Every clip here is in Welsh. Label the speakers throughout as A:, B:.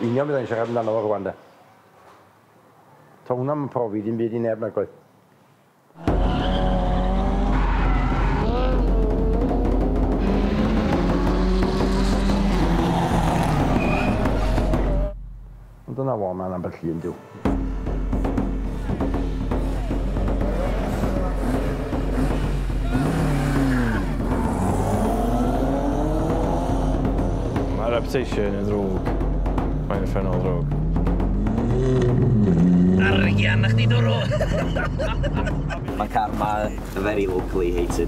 A: Union byddai'n siarad amdano fo rwan, da. Ta hwnna'n profi dim byd I neb nag oedd. Ond dyna fo, mae'n ambell llun, diw.
B: Mae reputation yn ddrwg. Mae'n effernol ddrwg.
C: Argian na chdi dwrw!
D: Mae'r car ma very locally hated.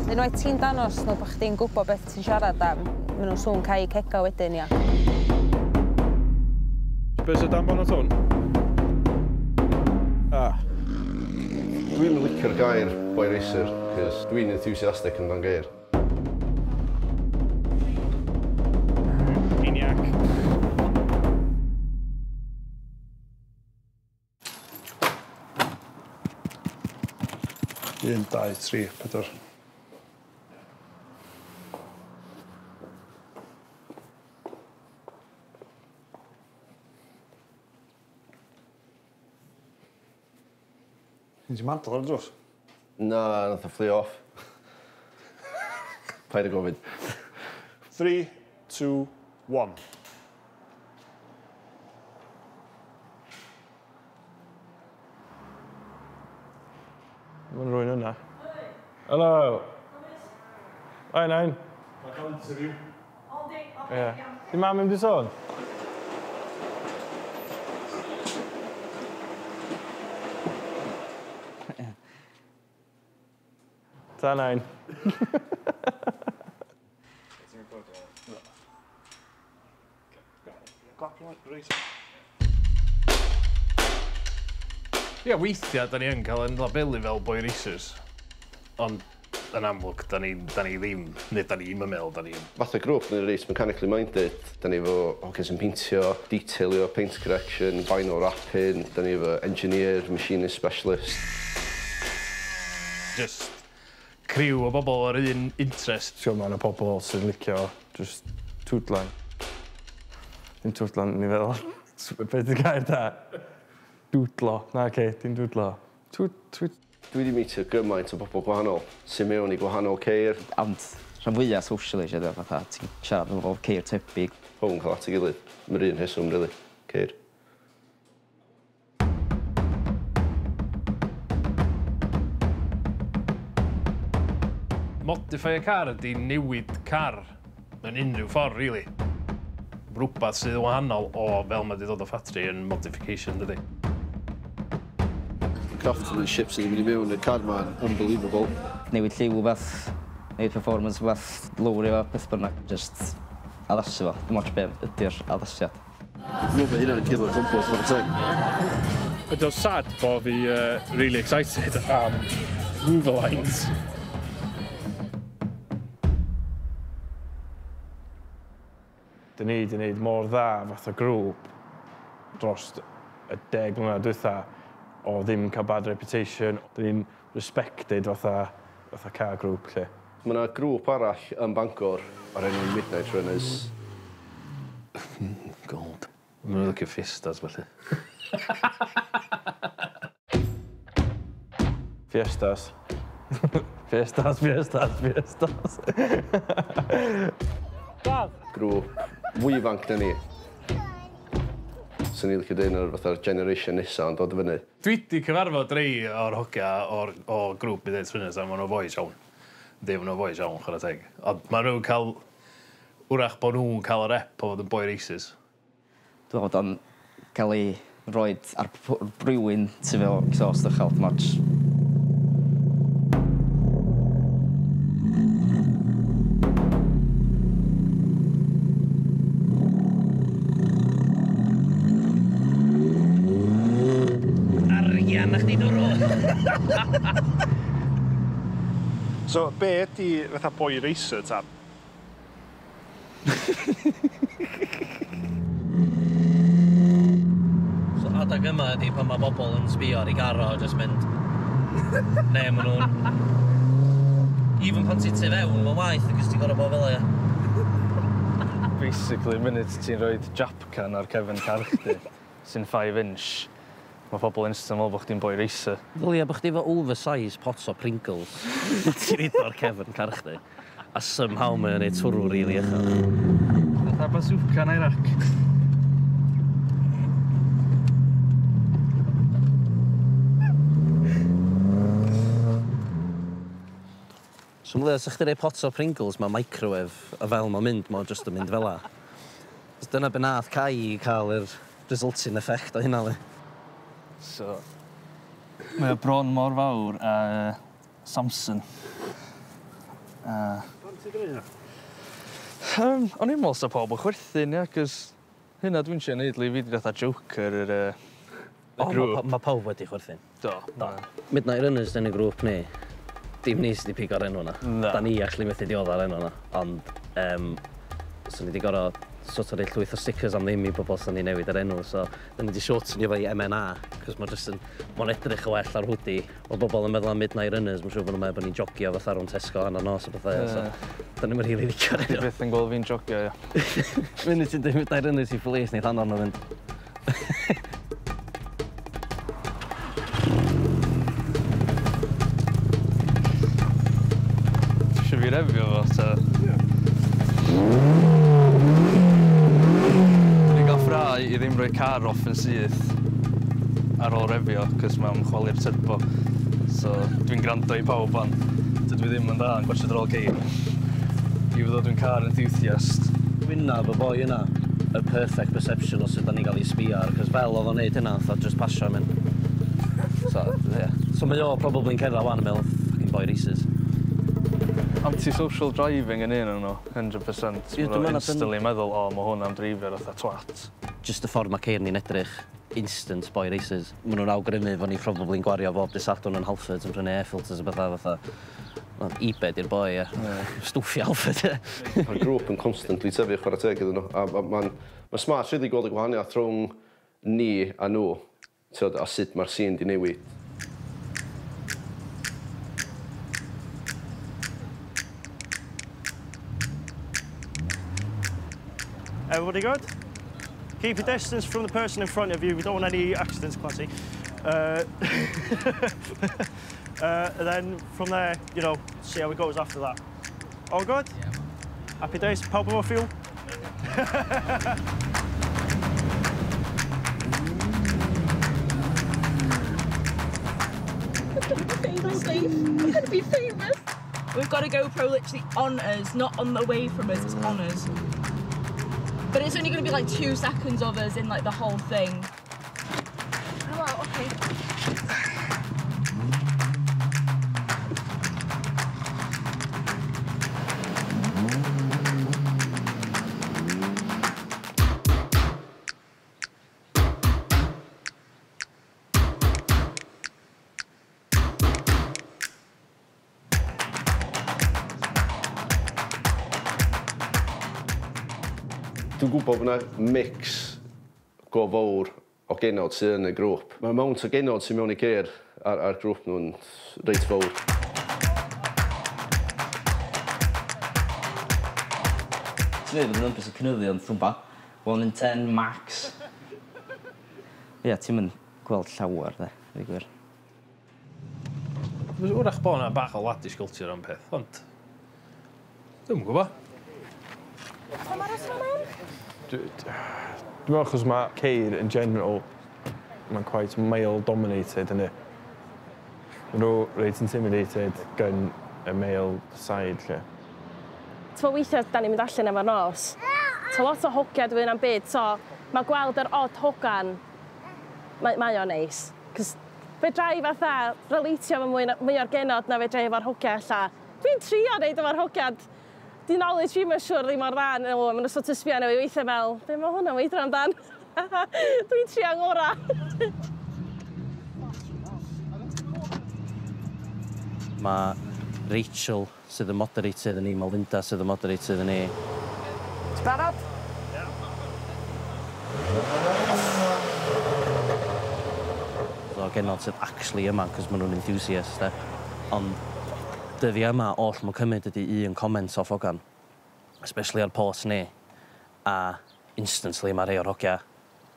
E: Unwaith ti'n danos nhw bod chdi'n gwybod beth ti'n siarad am, maen nhw'n sŵn cael cega wedyn, ia.
B: Beth sy'n dan bon o twn?
F: Dwi'n licio'r gair boy racer, cos dwi'n enthusiastic yn dan gair.
B: Maniac.
G: 1, 2, 3, 4. Ti'n mantel ar y drws?
F: Na, nath o fflio off. Paid o gofyn.
G: 3, 2, 1.
B: Mae'n rwy'n yna. Helo! Oi, nain.
G: Mae'n cael interview.
B: Ie. Di mam yn di sôn? Ta, nain. Ie, weithiau, da ni yn cael yn labelu fel boy racers. Ond, yn amlwg, da ni ddim, neu da ni'n meddwl, da ni'n...
F: Fath o grŵp yn y race mechanically minded, da ni efo hogies yn peintio, detailio, paint correction, vinyl wrapping, da ni efo engineer, machinist specialist.
B: Just criw o bobl o'r un interest. Siwr ma'n y pobl sy'n licio just twdlan. Dim twdlan, ni feddwl. Beth ydy'r gair da? Dwdlo. Na, oce, dim dwdlo.
F: Dwi wedi meetio gymaint o bobl gwahanol, sy'n mewn I gwahanol ceir.
D: Ond rhan fwyaf social eisiau, fatha, ti'n siarad efo ceir tebyg.
F: Po'n cael at ei gilydd. Mae'r un heswm, rili, ceir.
B: Modify y car ydy newid car yn unrhyw ffordd, rili. Rhywbeth sydd yn wahanol o fel mae wedi dod o ffatri yn modification, dydy.
F: Craftsmanship sydd wedi mynd I mewn i'r car ma'n unbelievable.
D: Newid lliw beth, newid performance beth, lowrio beth bynnag. Just addasu fo. Dim ots be ydy'r addasiad.
F: Dwi'n meddwl bod hynna'n cilo compos o'r time.
B: Ydy o sad bod fi really excited am mover lines. Dyn ni wedi gwneud mor dda fath o grŵp dros y 10 mlynedd diwetha o ddim cael bad reputation. Dyn ni'n respected fatha car grŵp, lle.
F: Mae yna grŵp arall yn Bangor o'r enw Midnight Runners.
B: Gold. Mae nhw'n licio fiestas, felly. Fiestas. Fiestas.
F: Grŵp fwy ifanc na ni. Sa'n ni'n licio dweud o'r fatha'r generation nesa yn dod o fyny.
B: Dwi wedi cyfarfod rei o'r hogia o grŵp Midnight Runners a maen nhw'n bois iawn. Ddim nhw'n bois iawn, chwarae teg. Ond maen nhw'n cael... Wrach bod nhw'n cael y rep o fod yn boy races.
D: Dwi'n meddwl bod o'n cael ei roed ar rhywun sydd efo exhaust uchel, dim ots.
C: Argian na chdi dwrw!
G: So, be ydi fatha boy racer ta?
C: So, adag yma ydi pan mae bobl yn sbio ar ei garo a just mynd... Ne, maen nhw'n... Even pan ti'n tu fewn, mae'n waith, ac ys ti'n gorau bod fel e.
B: Dwi'n basically, munud ti'n rhoi japcan ar cefn car chdi, sy'n 5 inch, mae pobl instant fel bod chdi'n boi racer.
C: Ddylia bod chdi efo oversize pots o Pringles. Ti'n reid o'r cefn car chdi. A somehow mae'n gwneud twrw rili uchel.
B: Fatha bazooka na Iraq.
C: So mwyn sa'ch chdi rei pots o Pringles, mae microwave a fel mae'n mynd, mae'n just yn mynd fel la. Dyna be nath Kai I cael yr resulting effect o hynna li.
B: So, mae o bron mor fawr a Samson.
G: Pan ti'n gwneud hynna?
B: O'n i'n meddwl sa pobl chwerthin, ia, cos hynna dwi'n siarad neud li fi wedi fatha Joker yr grŵp.
C: Mae pawb wedi chwerthin.
B: Do.
C: Midnight Runners yn y grŵp ni, dim ni sydd wedi pigo'r enw na.
B: Na.
C: Da ni actually methu diodd ar enw na. Ond, so ni wedi gorau sort of rei llwyth o stickers am ddim I bobl sy'n ni newid ar enw. So, da ni wedi shortenio fo I MNA, cos mae'n edrych o well ar hwdi. O bobl yn meddwl am Midnight Runners, mae'n siŵr bod nhw'n meddwl bod ni'n jogio fatha rhwng Tesco hanner nos o bethau. So, da ni'n rili licio'r enw.
B: Dwi byth yn gweld fi'n jogio, ia.
C: Fyny ti'n dweud Midnight Runners I police, ni rhan o'n fynd.
B: Eisiau fi refio fo, ta. Dwi'n gael ffrau I ddim rhoi car off yn syth ar ôl refio, cos mae'n chwalu'r turbo. So, dwi'n gwrando I pawb fan. Dydw I ddim yn dda yn gwatsiad ar ôl ceir. I fod dwi'n car enthusiast.
C: Dwi'n nab y boi yna, y perfect perception o sut da ni gael I sbio ar, cos fel oedd o'n neud hynna, oedd just pasio am hyn. So, yeah. So mae o probably'n cerdded wan yn meddwl, fucking boi races.
B: Anti-social driving yn un o'n nhw, 100%.
C: Ie, dwi'n meddwl
B: instantly meddwl, o, mae hwn am dreifio'r fatha twat.
C: Just y ffordd mae ceir ni'n edrych, instant boi races. Maen nhw'n awgrymu fod ni probably'n gwario bob dysadwn yn Halfords yn prynu air filters a bethau fatha. E-bed i'r boi, ie. Stwffi Halford, ie.
F: Mae'r grŵp yn constantly tyfu chwarae teg iddyn nhw. A mae'n smart rili gweld y gwahaniaeth rhwng ni a nhw. A sut mae'r scene di newid.
G: Everybody good? Keep your distance from the person in front of you. We don't want any accidents, Classy. And then from there, you know, see how it goes after that. All good? Yeah. Happy days. Pawb efo fuel?
H: We're gonna be famous. We've got a GoPro literally on us, not on the way from us, it's on us. But it's only gonna be like 2 seconds of us in like the whole thing. Oh wow, okay.
F: Dwi'n gwybod bod yna mix go fawr o genod sydd yn y grŵp. Mae mount o genod sydd mewn I ceir ar grŵp nhw'n reit fawr.
D: Ti'n meddwl bod yn ympus o cynyddu ond thwmba 1 in 10 max. Ie, ti'n mynd gweld llawer, de, fi gwir.
I: Wrach bod yna bach o ladish culture am peth, ond... Dwi'n gwybod.
B: Dwi'n meddwl achos mae ceir in general, mae'n quite male-dominated, ynddi. Maen nhw reit intimidated gan y male side, lle.
J: T'mo weithiau da ni'n mynd allan efo'r nos. So lot o hogia dwi'n am byd, so mae gweld yr odd hogan, mae o'n neis. Cos fe drai fatha relatio fo mwy o'r genod na fe drai efo'r hogia alla. Dwi'n trio neud efo'r hogiad. Di knowledge fi'n siŵr ddim o'r dda, maen nhw sort of sbio arno fi weithiau fel, be mae hwnna'n weithio amdan? Dwi'n trio ngora.
C: Mae Rachel sydd yn moderator iddyn ni, Melinda sydd yn moderator iddyn ni.
K: Ti'n barod?
C: So genod sydd actually yma, cos maen nhw'n enthusiast, Ond dyddi yma, oll mae'n cymryd ydy un comment off hogan, especially ar post ni. A instantly mae rhai o'r hogia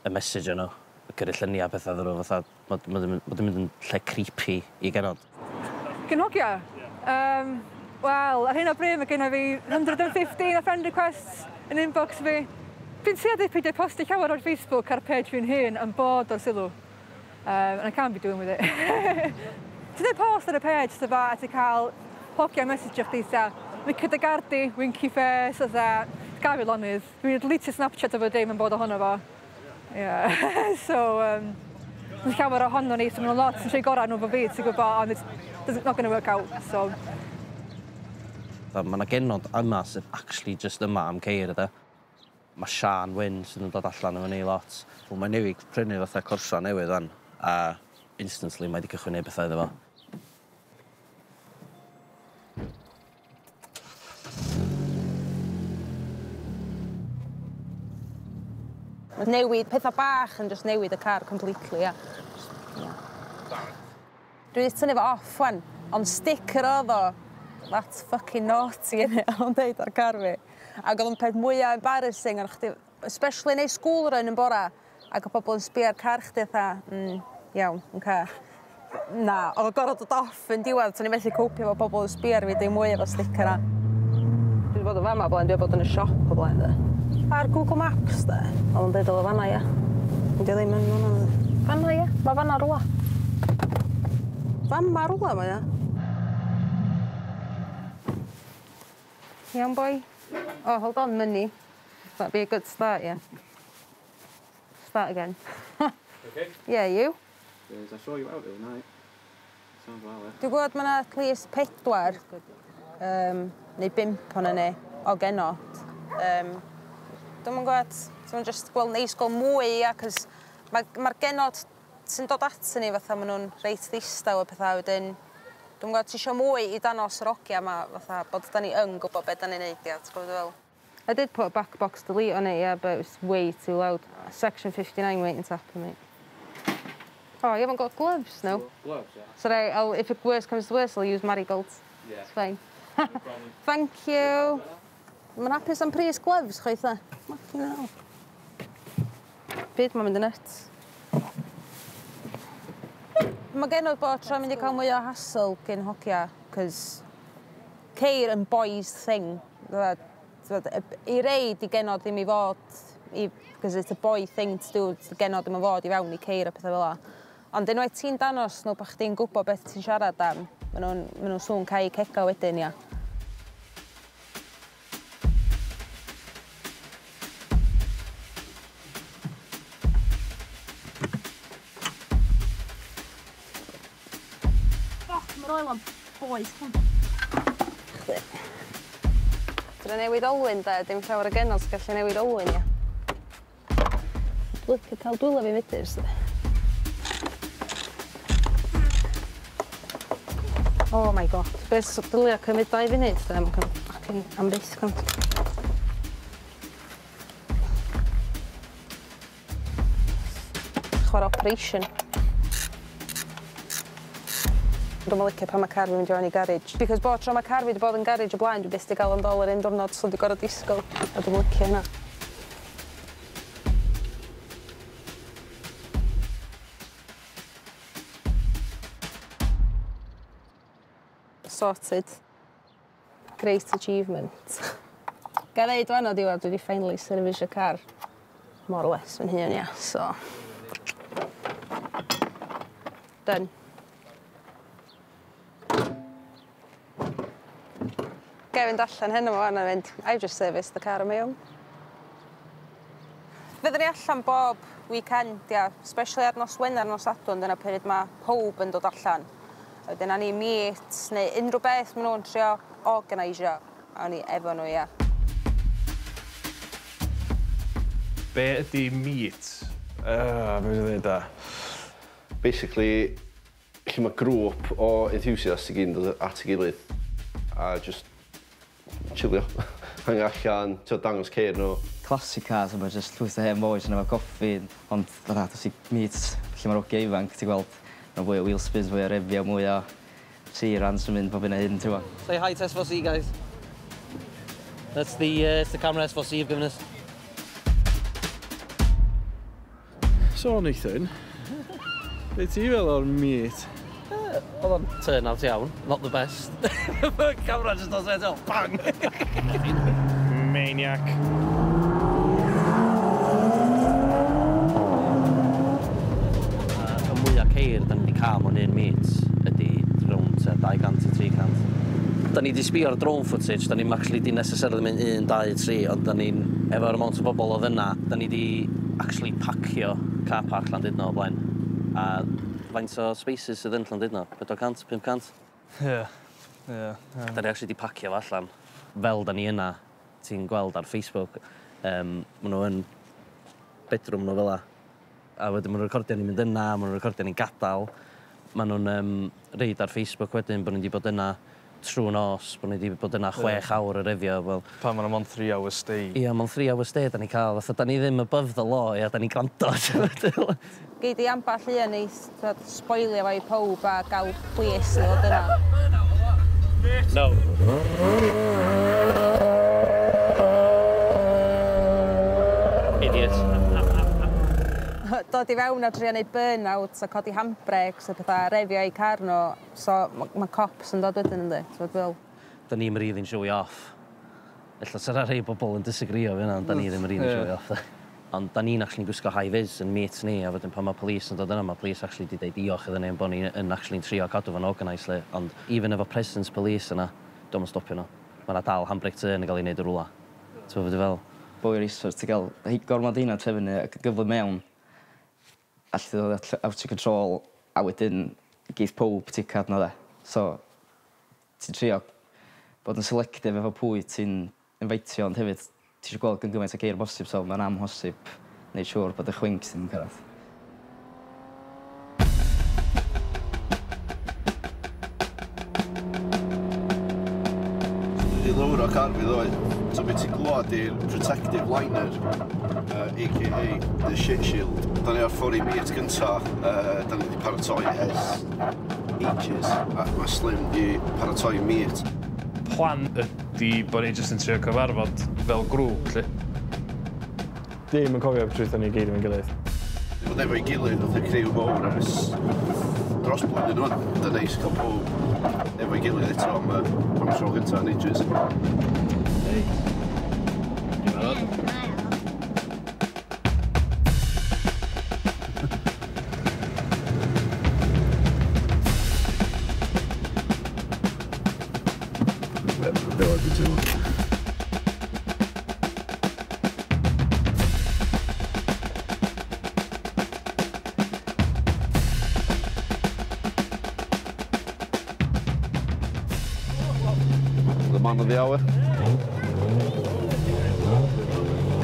C: y message yno, y gyrru llunia a bethau ddyn nhw, fatha, mae'n mynd yn lle creepy I genod.
L: Gyn hogia? Wel, ar hyn o bryd mae gen fi 115 o friend requests yn inbox fi. Fi'n tueddu peidio postio llawer o'r Facebook ar page fi'n hun yn bod o'r sylw. And I can't be doing with it. Ti'n dweud post ar y page, sef a ti cael hogia message o'ch di sa. Licio dy gardi, winky face, as a gafel lonydd. Dwi'n deleted Snapchat o fy dim yn bod ohono fo. Yeah. So, dwi'n llawer ohono ni, so maen nhw'n lot yn lle gorau nhw fo fi, ti'n gwybod, and it's not going to work out, so.
C: Mae yna genod yma sydd actually just yma am ceir yda. Mae Sian Wyn sydd yn dod allan efo ni lot. Mae newid prynu fatha corsa newydd fan, a instantly mae wedi cychwyn neud bethau iddo fo.
E: Mae newid pethau bach yn just newid y car completely, ia. Dwi wedi tynnu fo off wan, ond sticker oedd o, that's fucking naughty yn o'n deud ar car fi. Ac oedd yn peth mwyaf embarrassing ar chdi, especially neu school run yn bora, ac oedd pobl yn sbio ar car chdi iawn, oce. Na, oedd o gorfod dod off yn diwedd, so ni methu copio fo pobl yn sbio ar fi dim mwy efo sticker a. Dwi wedi bod yn fama blaen, dwi wedi bod yn y siop o blaen, de. Ar Google Maps, de, oedd yn dweud o fanna, ia. Dwi ddim yn hwnna. Fanna, ia, mae fanna rwla. Fanna rwla, mae, ia. Iawn, boi. Oh, hold on, money. That'd be a good start, yeah. Start again.
M: Okay.
E: Yeah, you?
M: I saw you out the other night. Sounds well, eh?
E: Dwi'n gwybod mae at least 4 neu 5 o'na ni o genod. Dwi'n gwybod, dwi'n just gweld neis gweld mwy, ia, cos mae'r genod sy'n dod atyn ni fatha maen nhw'n reit ddistaw o pethau wedyn. Dwi'n gwybod, ti eisiau mwy I danos yr ogia yma, fatha bod da ni yn gwybod beth da ni'n neud, ia, ti'n gwybod fel. I did put a back box delete on it, yeah, but it was way too loud. Section 59 waiting to happen, mate. Oh, you haven't got gloves, no?
M: Gloves, yeah.
E: Sorry, if it worse comes to worse, I'll use marigolds.
M: Yeah.
E: It's fine.
M: No problem.
E: Thank you. Mae'n hapus am pris gloves, chwaith e. Fucking hell. Byd, mae'n mynd yn nuts. Mae genod bod tro'n mynd I cael mwy o hassle gen hogia, cos ceir yn boys thing. I rei di genod ddim I fod, because it's a boy thing to do, di genod ddim I fod I fewn I ceir a pethau fel la. Ond unwaith ti'n danos nhw bod chdi'n gwybod beth ti'n siarad am, maen nhw'n sŵn cael cega wedyn, ia.
J: Mae'r oel am boes.
E: Dwi'n newid olwyn, de. Dim llawer o genod sy'n gallu newid olwyn, ia. Dwi'n licio cael dwylo fi fydus, de. Oh my god. Beth dylio cymryd 2 funud, de. Mae'n fucking ambisgont. Chwarae operation. Dwi'n licio pan mae car fi'n mynd I fewn I garage. Because bod tro mae car fi wedi bod yn garage o blaen, dwi byth 'di gael yn dol yr un diwrnod, so dwi gorfod disgwyl. A dwi'n licio hynna. Sorted. Great achievement. Ga I ddeud fan o diwedd, dwi wedi finally service y car. More or less fy'n hun, ia. So. Done. Fynd allan hyn yma fan a fynd, I've just serviced the car on my own. Fyddwn ni allan bob weekend, ia, especially ar nos Wener, nos Sadwrn, dyna pryd mae pob yn dod allan. Wedyn ni meet, neu unrhyw beth maen nhw'n trio organisio, a ni efo nhw, ia.
I: Be ydi meet?
B: Be dwi'n dweud da?
F: Basically, lle mae grŵp o enthusiasts I gyd yn dod at ei gilydd, a just chillio, hang allan, dangos ceir nhw.
D: Classic cars, yma just llwyth o hen boys yn efo coffi, ond fatha, dos I meet lle mae'r ogia ifanc, ti'n gweld, mwy o wheel spins, mwy o refio, mwy o seirans yn mynd pob un o hyn, ti'n gweld.
C: Say hi to S4C, guys. That's the camera S4C you've given us.
B: sôn eithon. Be ti fel o'r meat?
C: Oedd o'n turn out iawn, not the best. Camera just does it all, bang!
B: Maniac.
C: Y mwyaf ceir da ni wedi cael mewn un meet ydy rownd 200 i 300. Da ni wedi sbio ar drone footage, da ni'n actually di necessarily mynd 1, 2, 3, ond da ni'n, efo'r amount o bobl oedd yna, da ni wedi actually pacio car park Llandudno o blaen. A faint o spaces sydd yn Llandudno? 400, 500?
B: Ie.
C: Da ni actually wedi pacio fo allan. Fel da ni yna, ti'n gweld ar Facebook, maen nhw yn bedroom nhw fel la. A wedyn maen nhw'n recordio ni'n mynd yna, maen nhw'n recordio ni'n gadael. Maen nhw'n reid ar Facebook wedyn bod ni wedi bod yna trwy nos, bod ni wedi bod yna 6 awr y refio. Well,
B: pa maen nhw'n 3 hour stay.
C: Ia, ma'n 3 hour stay da ni cael. Fatha, da ni ddim above the law, ia, da ni gwrando.
E: Gei di amball un i spoilio fo i powb a gael plis i ddod yna.
I: No.
C: Idiot.
E: Dod i fewn a trio neud burn-out a codi handbrakes a pethau refio i car nhw. So mae cops yn dod wedyn ynddi, ti'n fel.
C: Da ni'n rili'n show off. Ella sy'n rhai bobl yn disagrio fe yna, ond da ni ddim yn rili'n show off. Ond da ni'n actually'n gwisgo high-vis yn meet ni, a wedyn pan mae police yn dod yna, mae police actually wedi deud diolch iddyn ni bod ni'n actually'n trio cadw fo'n organised le. Ond even efo presence police yna, dwi'n yn stopio nhw. Mae yna dal handbrake turn yn cael ei wneud y rwla. Ti'n fawr fel?
D: Boi research, ti'n cael gormod un ar trefnu ac gyflym mewn. Allu ddod out of control, a wedyn geith pob ticad na dde. So, ti'n trio bod yn selective efo pwy ti'n infeitio, ond hefyd ti eisiau gweld gymaint o geir bosib, so mae'n amhosib wneud siŵr bod y chwinks ddim yn cyrraedd.
F: I lawr o car fi ddoe, so beth ti'n glwad i'r protective liner, a.k.a. the shit shield. Da ni ar ffwr i meet gynta, da ni wedi paratoi ers ages, a mae Slim wedi paratoi meet.
I: Plan ydy bod ni jyst yn trio cyfarfod fel grŵp, lle.
B: Dim yn cofio beth ni gyd yn gilydd.
F: Bod efo'i gilydd oedd y criw mowr am dros blwyddyn nhw'n. Da neis cael pob efo'i gilydd eto am tro gynta yn ages.
I: Hei. Dwi'n barod.
F: The man of the hour.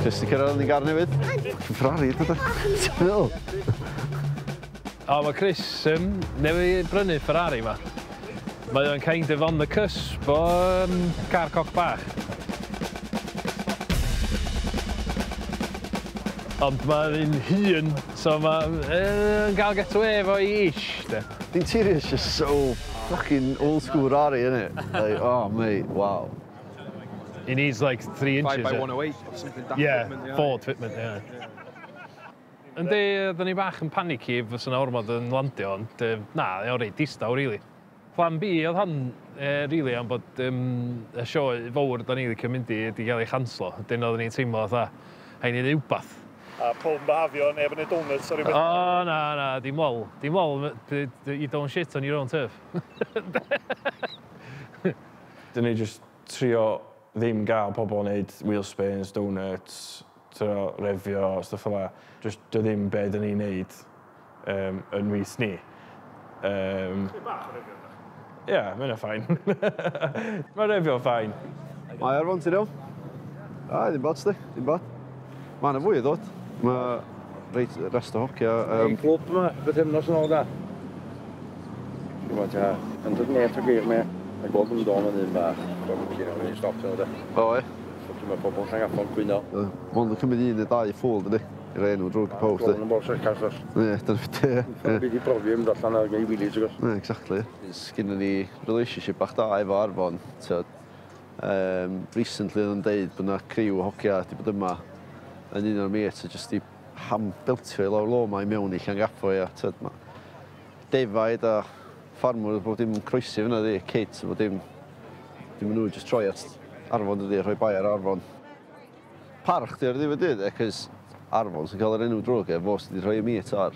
F: Chris di cyrraedd yn ei gar newydd. Ferrari, dyda. Ti'n meddwl?
I: O, mae Chris newydd brynu Ferrari ma. Mae o'n kind of on the cusp o car coc bach. Ond mae'n hun, so mae'n gael get away efo I ish.
F: The interior is just so fucking old school Ferrari, isn't it? Like, oh mate, wow.
I: He needs like 3 inches.
M: 5x108 or something.
I: Yeah, Ford fitment, yeah. Yndi, oedden ni bach yn panici fos yna ormod yn landio, ond na, o'n reit distaw, really. Plan B oedd hon, really, am bod y sioe fawr da ni wedi mynd i gael ei chanslo. Dyn oedden ni'n teimlo fatha, hain i rhywbeth.
G: A pob yn behafio, neb yn ei donuts ar ei beth.
I: O, na, dim ol. Dim ol, you don't shit on your own turf.
B: Dyn ni just trio ddim gael pobl wneud wheel spins, donuts, refio, stuff fel la. Just dy ddim be dyn ni'n neud yn mis ni.
G: Bach o refio.
B: Ie, mae'n ffain. Mae'n refio ffain.
F: Mae ar fon ti rhaid? A, ddim bad, sti, ddim bad. Mae yna fwy o ddod. Mae reit rest o hocia.
A: Ein clwb yma, beth hymnos yn ôl da. Gwybod, ja, yn dod net o geir me. Mae gweld yn dod yn un bach. Dwi'n cyn o'n i'n stop nhw, da.
F: O, e?
A: Mae pobl sy'n gaffon gwyno.
F: Ond yn cymryd 1 neu 2 ffôl, dydy. I'r enw drwy'r post,
A: Gweld yn bol sy'n casas.
F: Ie, dyna fyd e.
A: Fi di profi ymd allan ar gei wili, ti'n gwrs.
F: Ie, exactly. Sgynnon ni relationship bach da efo Arfon. Recently oedd yn deud bod yna criw o hocia wedi bod yma yn un o'r met a jyst i ham beltio i lawr lo ma i mewn I Llangaffo, ia. Defaid a ffarmwr bod dim croesi fyna di, kids, bod dim nhw just troi at Arfon dydi, rhoi bai ar Arfon. Parch di ar ddiwedd dydd, cos Arfon sy'n cael yr enw drwg fo sydd wedi rhoi y mi eto ar.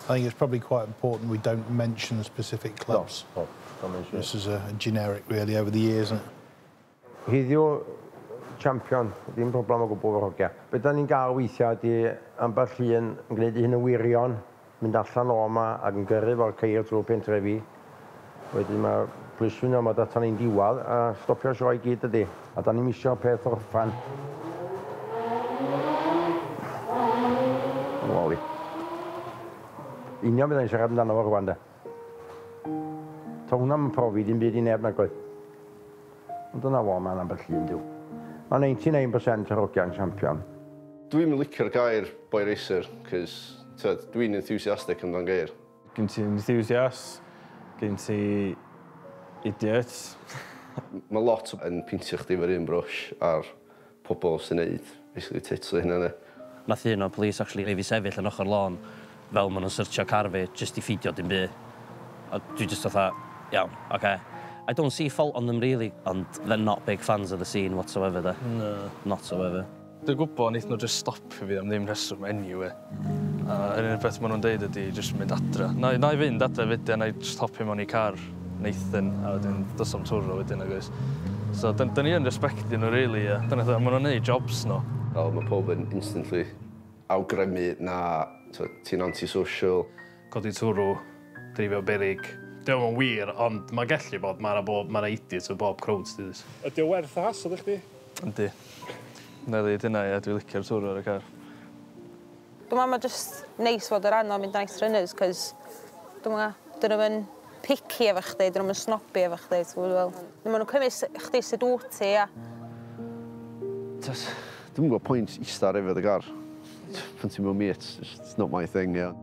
N: I think it's probably quite important we don't mention specific clubs. This is a generic, really, over the years, isn't it?
A: Heddiw champion, ddim problem o gwbl o'r hogia. Be da ni'n gael weithiau ydi ambell llun yn gwneud hyn yn wirion, mynd allan o yma ac yn gyrru fo'r ceir trwy pentrefi. Wedyn mae pliswyn yma data ni'n diwad a stopio sioe gyd ydi. A da ni'n misio peth o'r ffan. Wali. Union byddai'n siarad amdano fo rwan, de. Ta hwnna'n profi dim byd I neb nag oedd. Ond dyna fo, mae'n ambell llun diw. Mae 99% o'r hogiau'n champion.
F: Dwi'n licio'r gair boy racer, cos dwi'n enthusiastic amdan gair.
B: Gen ti enthusiast, gen ti idiot.
F: Mae lot yn pintio chdi fo'r un brwsh ar pobl sy'n neud, basically titlu hynny.
C: Nath un o'r police actually rei fi sefyll yn ochr lôn fel maen nhw'n searchio car fi, just I ffidio dim byd. A dwi just fatha, iawn, okay. I don't see fault on them really, ond they're not big fans of the scene whatsoever, de. No. Not so ever.
B: Dwi'n gwybod wneith nhw just stopio fi am ddim reswm anyway. A yr unig beth maen nhw'n deud ydi just mynd adra. Na I fynd adra fyd, na I just hopio mewn I car neithyn, a wedyn dysam twrro wedyn ag oes. So, dyn ni yn respectio nhw, really, ie. Dyna dda, maen nhw'n neud jobs nhw.
F: Wel, mae pob yn instantly awgrymu na ti'n anti-social.
I: Codi twrw, drifio berig. Dwi'n yn wir, ond mae gallu bod, mae'na idiot o bob crowd stydus.
O: Ydy o werth y hasod I chdi?
B: Yndi. Na ddweud hynna, ie, dwi'n licio'r twrw ar y car.
E: Dwi'n meddwl mae jyst neis fod yr anno mynd nice runners, cos dwi'n meddwl, dyn nhw'n picky efo chdi, dyn nhw'n snobby efo chdi, ti'n gwybod. Dyn nhw'n cymys chdi sydd wyt ti, ia.
F: Dwi'n gwybod pwynt istar efo y gar. Pan ti'n mewn mi, it's not my thing, yeah.